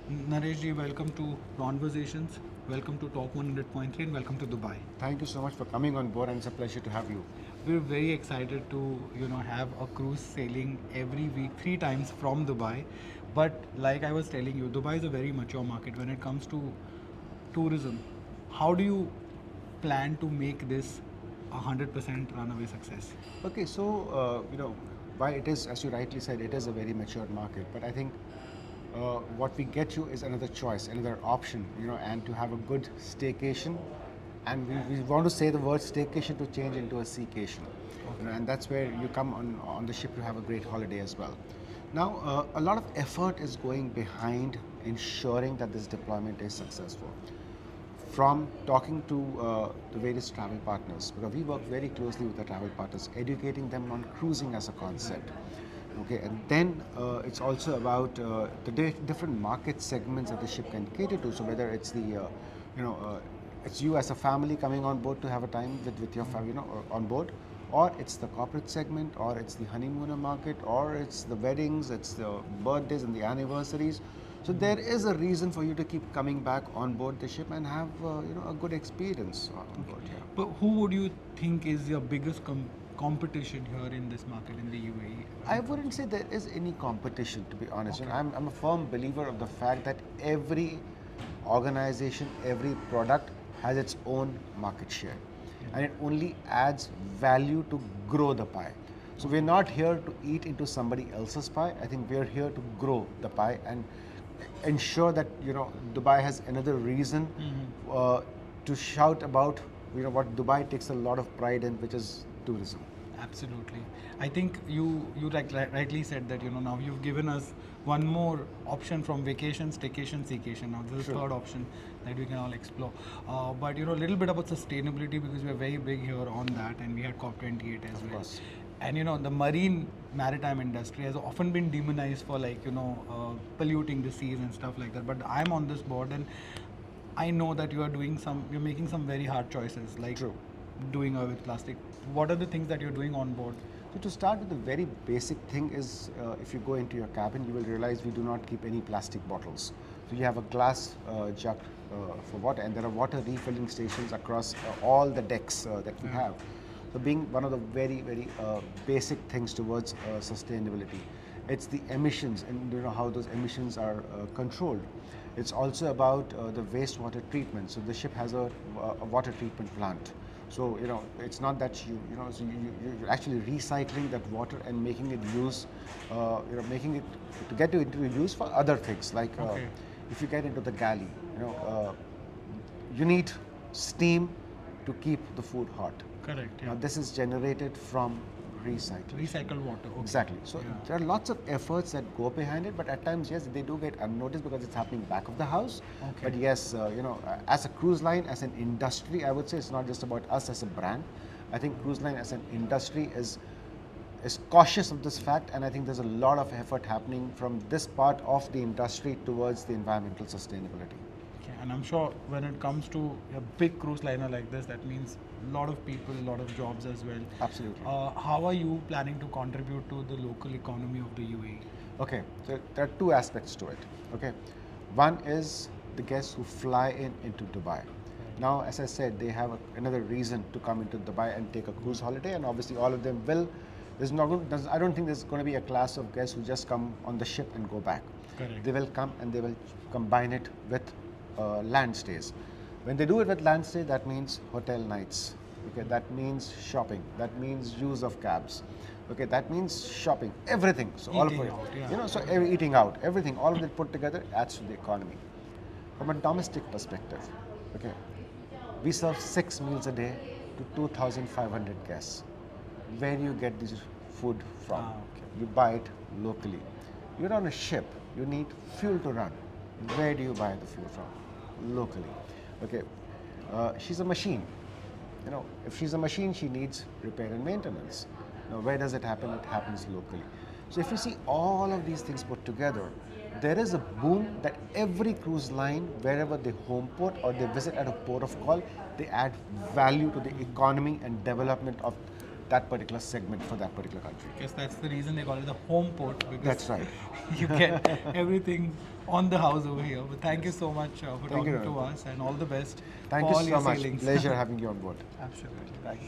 Naresh ji, welcome to Conversations, welcome to Talk 100.3 and welcome to Dubai. Thank you so much for coming on board, and it's a pleasure to have you. We're very excited to, have a cruise sailing every week, 3 times from Dubai. But like I was telling you, Dubai is a very mature market when it comes to tourism. How do you plan to make this a 100% runaway success? Okay, so while it is, as you rightly said, it is a very mature market, but I think what we get you is another choice, another option, and to have a good staycation, and we want to say the word staycation to change into a seacation, and that's where you come on the ship to have a great holiday as well. Now, a lot of effort is going behind ensuring that this deployment is successful. From talking to the various travel partners, because we work very closely with the travel partners, educating them on cruising as a concept. Okay, and then it's also about the different market segments that the ship can cater to. So whether it's you know, uh, it's you as a family coming on board to have a time with your family, on board, or it's the corporate segment, or it's the honeymooner market, or it's the weddings, it's the birthdays and the anniversaries. So there is a reason for you to keep coming back on board the ship and have a good experience on board. Yeah. But who would you think is your biggest competition here in this market in the UAE? I wouldn't say there is any competition, to be honest. Okay. I'm a firm believer of the fact that every organization, every product has its own market share, and it only adds value to grow the pie. So we're not here to eat into somebody else's pie. I think we're here to grow the pie and ensure that Dubai has another reason to shout about what Dubai takes a lot of pride in, which is tourism. Absolutely. I think you rightly said that now you've given us one more option from vacation, staycation, staycation. Now this is the Sure. third option that we can all explore. But a little bit about sustainability because we're very big here on that, and we had COP28 as well. course. And the marine maritime industry has often been demonized for polluting the seas and stuff like that. But I'm on this board, and I know that you're making some very hard choices, like True. doing away with plastic. What are the things that you're doing on board? So to start with, the very basic thing is if you go into your cabin, you will realize we do not keep any plastic bottles. So you have a glass jug for water, and there are water refilling stations across all the decks that we have. So being one of the very, very basic things towards sustainability. It's the emissions and how those emissions are controlled. It's also about the wastewater treatment. So the ship has a water treatment plant. So it's not that you're actually recycling that water and making it making it to get into use for other things like Okay. if you get into the galley, you need steam to keep the food hot. Correct. Now Yeah. this is generated from recycling. Recycled water. Okay. Exactly. So Yeah. there are lots of efforts that go behind it, but at times, yes, they do get unnoticed because it's happening back of the house. Okay. But yes, as a cruise line, as an industry, I would say it's not just about us as a brand. I think cruise line as an industry is cautious of this fact, and I think there's a lot of effort happening from this part of the industry towards the environmental sustainability. Okay. And I'm sure when it comes to a big cruise liner like this, that means a lot of people, a lot of jobs as well. Absolutely. How are you planning to contribute to the local economy of the UAE? Okay, so there are two aspects to it. Okay, one is the guests who fly into Dubai. Now, as I said, they have another reason to come into Dubai and take a cruise holiday, and obviously all of them will. I don't think there's going to be a class of guests who just come on the ship and go back. Correct. They will come and they will combine it with land stays. When they do it with land stay, that means hotel nights. Okay, that means shopping. That means use of cabs. Okay, that means shopping, everything. So all of Eating it, out, yeah. eating out, everything, all of it put together adds to the economy. From a domestic perspective, okay, we serve 6 meals a day to 2,500 guests. Where do you get this food from? Okay. You buy it locally. You're on a ship. You need fuel to run. Where do you buy the fuel from? Locally. Okay. She's a machine. If she's a machine, she needs repair and maintenance. Now, where does it happen? It happens locally. So if you see all of these things put together, there is a boom that every cruise line, wherever they home port or they visit at a port of call, they add value to the economy and development of that particular segment for that particular country. I guess that's the reason they call it the home port, because That's right. you get everything on the house over here. But thank you so much for Thank you, talking to Rohan. us, and all the best Thank for you all so your much. sailings. Pleasure having you on board. Absolutely. Thanks.